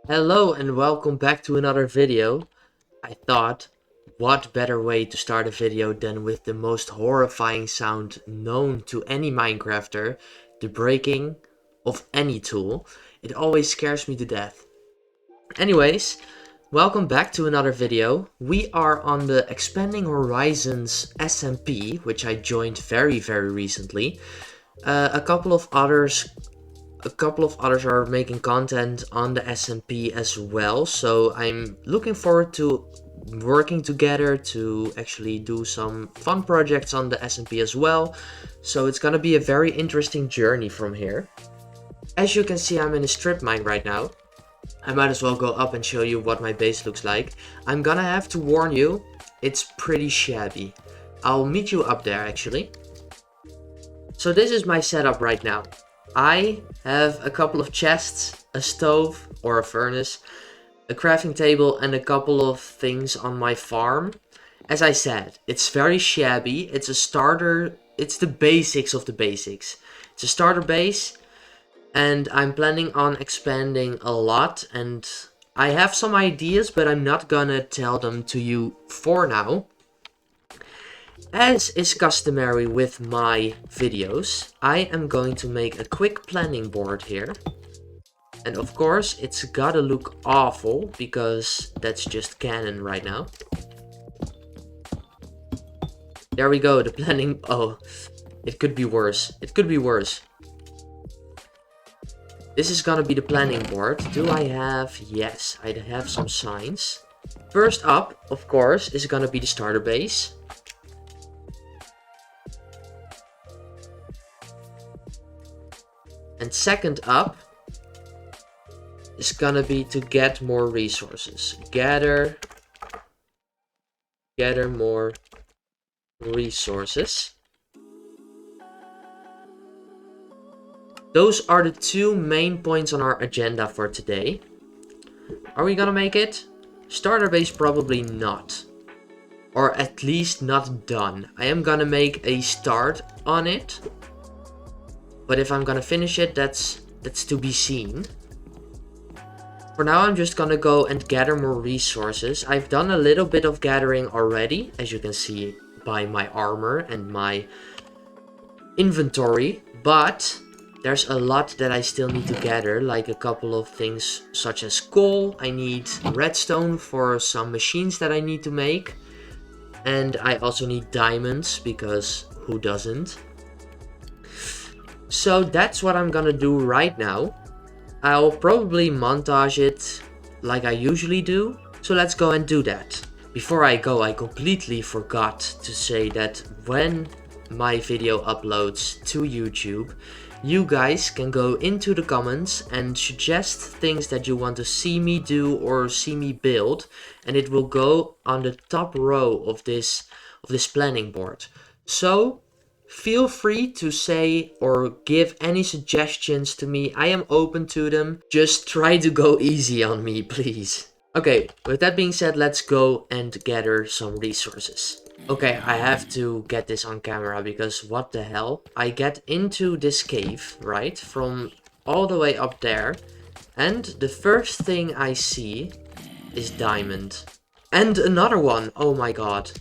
Hello and welcome back to another video. I thought, what better way to start a video than with the most horrifying sound known to any Minecrafter, the breaking of any tool. It always scares me to death. Anyways, welcome back to another video. We are on the Expanding Horizons SMP, which I joined very recently. A couple of others are making content on the SMP as well, so I'm looking forward to working together to actually do some fun projects on the SMP as well. So it's gonna be a very interesting journey from here. As you can see, I'm in a strip mine right now. I might as well go up and show you what my base looks like. I'm gonna have to warn you, it's pretty shabby. I'll meet you up there actually. So this is my setup right now. I have a couple of chests, a stove or a furnace, a crafting table and a couple of things on my farm. As I said, it's very shabby. It's a starter, it's the basics of the basics. It's a starter base and I'm planning on expanding a lot, and I have some ideas, but I'm not gonna tell them to you for now. As is customary with my videos, I am going to make a quick planning board here. And of course, it's gotta look awful, because that's just canon right now. There we go, the planning... Oh, it could be worse. It could be worse. This is gonna be the planning board. Do I have... Yes, I have some signs. First up, of course, is gonna be the starter base. And second up is gonna be to get more resources. Gather more resources. Those are the two main points on our agenda for today. Are we gonna make it? Starter base probably not. Or at least not done. I am gonna make a start on it. But if I'm gonna finish it, that's to be seen. For now, I'm just gonna go and gather more resources. I've done a little bit of gathering already, as you can see by my armor and my inventory. But there's a lot that I still need to gather, like a couple of things such as coal. I need redstone for some machines that I need to make. And I also need diamonds, because who doesn't? So that's what I'm gonna do right now. I'll probably montage it like I usually do. So let's go and do that. Before I go, I completely forgot to say that when my video uploads to YouTube, you guys can go into the comments and suggest things that you want to see me do or see me build. And it will go on the top row of this planning board. So feel free to say or give any suggestions to me. I am open to them. Just try to go easy on me, please. Okay, with that being said, let's go and gather some resources. Okay, I have to get this on camera because what the hell? I get into this cave, right? From all the way up there. And the first thing I see is diamond. And another one. Oh my god.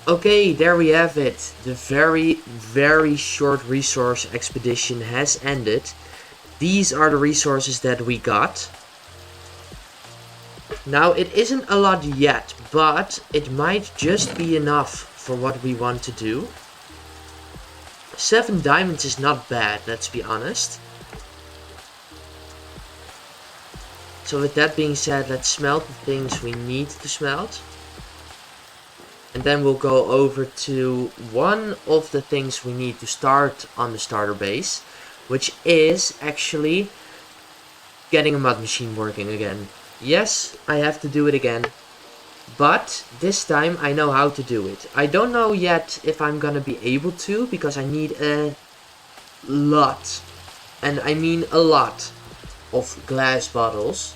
Okay, there we have it. The very short resource expedition has ended. These are the resources that we got. Now, it isn't a lot yet, but it might just be enough for what we want to do. 7 diamonds is not bad, let's be honest. So with that being said, let's smelt the things we need to smelt. And then we'll go over to one of the things we need to start on the starter base, which is actually getting a mud machine working again. Yes, I have to do it again, but this time I know how to do it. I don't know yet if I'm gonna be able to, because I need a lot, and I mean a lot, of glass bottles.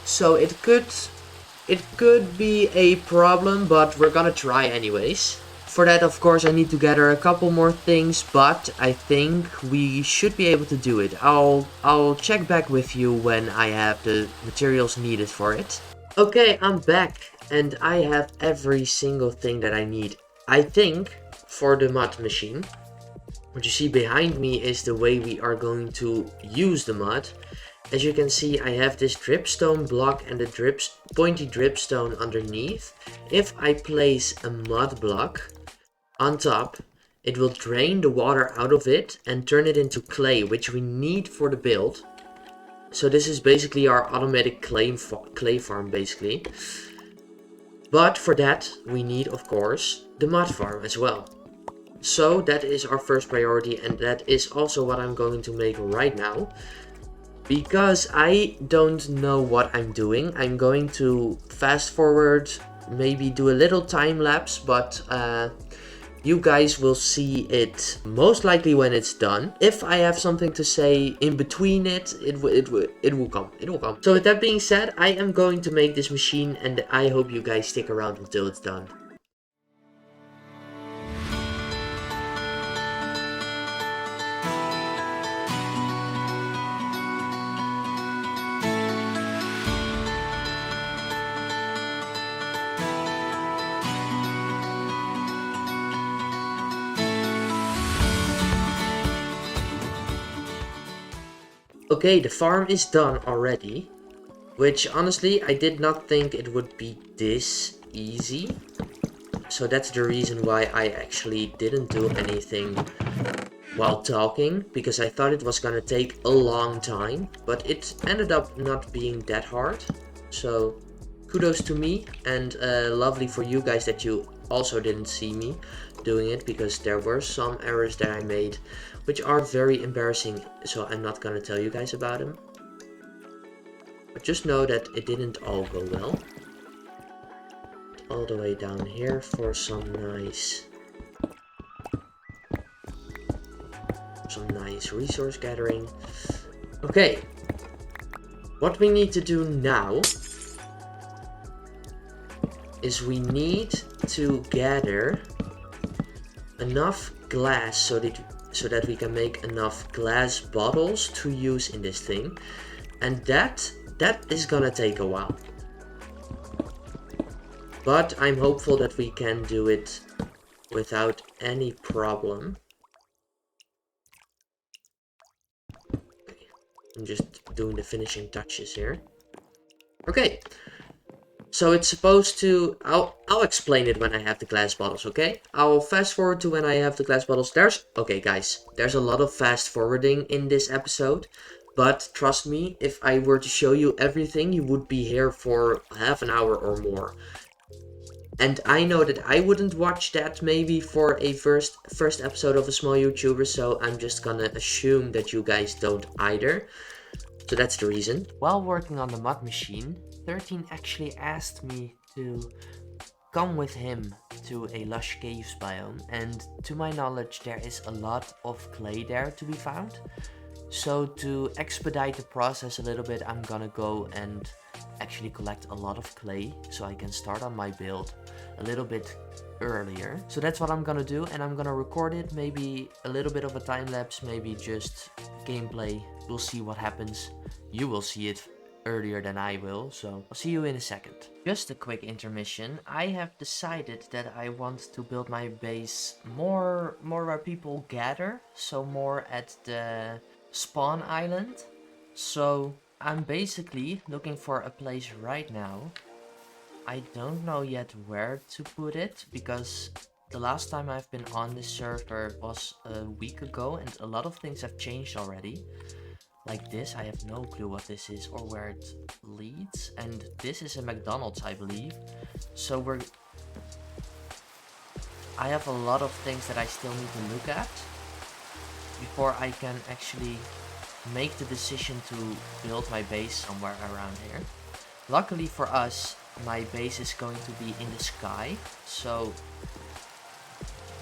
So it could be a problem, but we're gonna try anyways. For that, of course, I need to gather a couple more things, but I think we should be able to do it. I'll check back with you when I have the materials needed for it. Okay, I'm back, and I have every single thing that I need, I think, for the mud machine. What you see behind me is the way we are going to use the mud. As you can see, I have this dripstone block and the pointy dripstone underneath. If I place a mud block on top, it will drain the water out of it and turn it into clay, which we need for the build. So this is basically our automatic clay farm, basically. But for that, we need, of course, the mud farm as well. So that is our first priority, and that is also what I'm going to make right now. Because I don't know what I'm doing, I'm going to fast forward, maybe do a little time lapse, but you guys will see it most likely when it's done. If I have something to say in between it will come. It will come. So with that being said, I am going to make this machine, and I hope you guys stick around until it's done. Okay, the farm is done already, which honestly I did not think it would be this easy. So that's the reason why I actually didn't do anything while talking, because I thought it was gonna take a long time, but it ended up not being that hard. So kudos to me, and lovely for you guys that you also didn't see me doing it, because there were some errors that I made which are very embarrassing, so I'm not gonna tell you guys about them. But just know that it didn't all go well. All the way down here for some nice resource gathering. Okay, what we need to do now is we need to gather enough glass so that we can make enough glass bottles to use in this thing, and that is gonna take a while, but I'm hopeful that we can do it without any problem. Okay. I'm just doing the finishing touches here. Okay, so it's supposed to, I'll explain it when I have the glass bottles, okay? I'll fast forward to when I have the glass bottles. Okay guys, there's a lot of fast forwarding in this episode, but trust me, if I were to show you everything, you would be here for half an hour or more. And I know that I wouldn't watch that maybe for a first episode of a small YouTuber, so I'm just gonna assume that you guys don't either. So that's the reason. While working on the mud machine, 13 actually asked me to come with him to a lush caves biome, and to my knowledge there is a lot of clay there to be found. So to expedite the process a little bit, I'm gonna go and actually collect a lot of clay so I can start on my build a little bit earlier. So that's what I'm gonna do, and I'm gonna record it, maybe a little bit of a time lapse, maybe just gameplay. We'll see what happens. You will see it earlier than I will, so I'll see you in a second. Just a quick intermission. I have decided that I want to build my base more where people gather, so more at the spawn island. So I'm basically looking for a place right now. I don't know yet where to put it, because the last time I've been on this server was a week ago and a lot of things have changed already. Like this, I have no clue what this is or where it leads. And this is a McDonald's, I believe. So I have a lot of things that I still need to look at before I can actually make the decision to build my base somewhere around here. Luckily for us, my base is going to be in the sky, so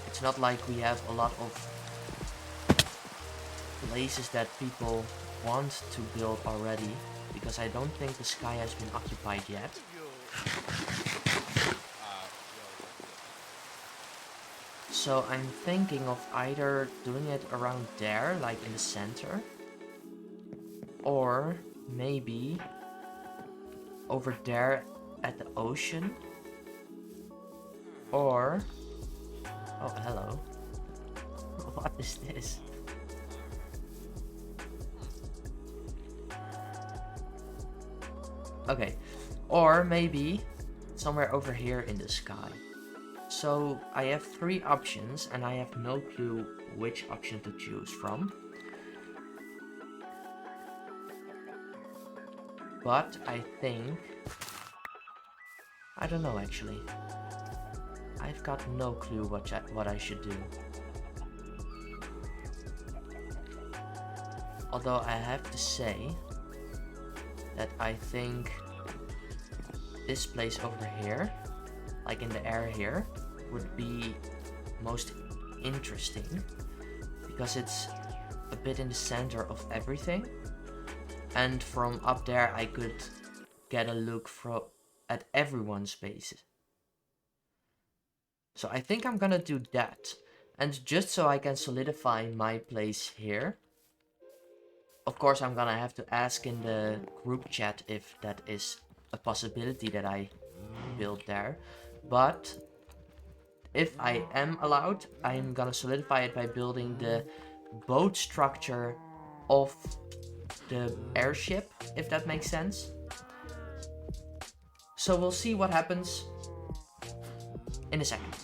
it's not like we have a lot of places that people want to build already, because I don't think the sky has been occupied yet. So I'm thinking of either doing it around there, like in the center, or maybe over there at the ocean, or... Oh, hello. What is this? Okay, or maybe somewhere over here in the sky. So I have 3 options and I have no clue which option to choose from. But I think... I don't know actually. I've got no clue what I should do. Although I have to say that I think this place over here, like in the air here, would be most interesting because it's a bit in the center of everything, and from up there I could get a look at everyone's faces. So I think I'm gonna do that, and just so I can solidify my place here. Of course I'm gonna have to ask in the group chat if that is a possibility that I build there, but if I am allowed, I'm gonna solidify it by building the boat structure of the airship, if that makes sense. So we'll see what happens in a second.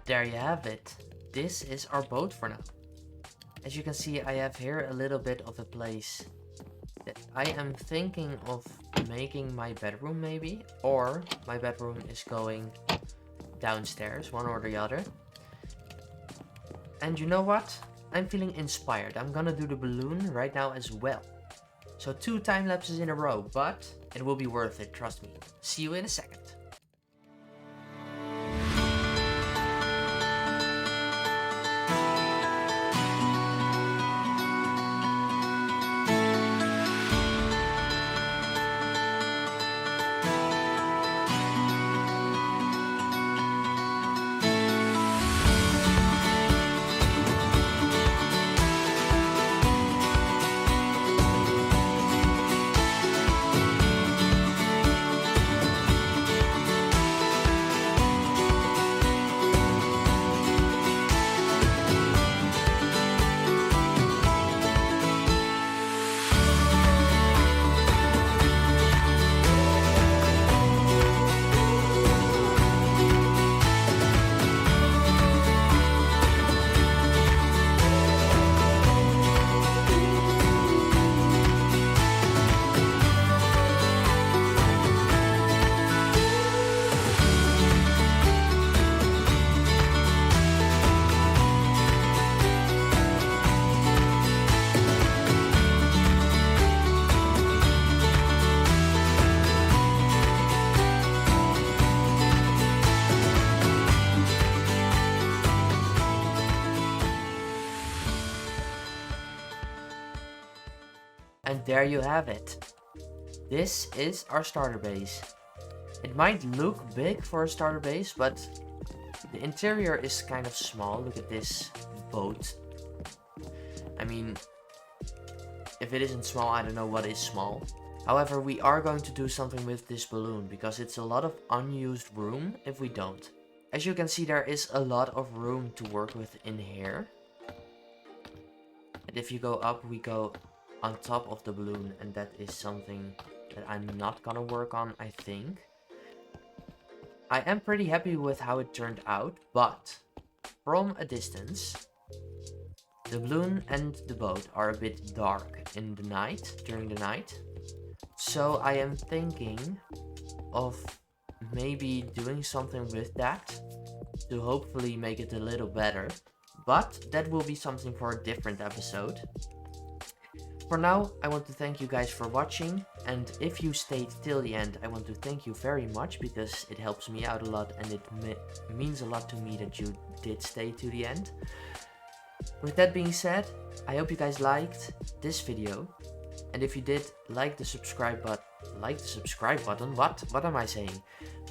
There you have it. This is our boat for now. As you can see, I have here a little bit of a place that I am thinking of making my bedroom maybe, or my bedroom is going downstairs, one or the other. And you know what? I'm feeling inspired. I'm gonna do the balloon right now as well. So 2 time lapses in a row, but it will be worth it, trust me. See you in a second. And there you have it. This is our starter base. It might look big for a starter base, but the interior is kind of small. Look at this boat. I mean, if it isn't small, I don't know what is small. However, we are going to do something with this balloon because it's a lot of unused room if we don't. As you can see, there is a lot of room to work with in here. And if you go up, we go on top of the balloon, and that is something that I'm not gonna work on, I think. I am pretty happy with how it turned out, but from a distance, the balloon and the boat are a bit dark in the night, during the night. So I am thinking of maybe doing something with that to hopefully make it a little better. But that will be something for a different episode. For now, I want to thank you guys for watching, and if you stayed till the end, I want to thank you very much because it helps me out a lot and it means a lot to me that you did stay to the end. With that being said, I hope you guys liked this video, and if you did, like the subscribe button, what am I saying?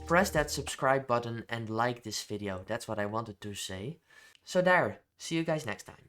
Press that subscribe button and like this video, that's what I wanted to say. So there, see you guys next time.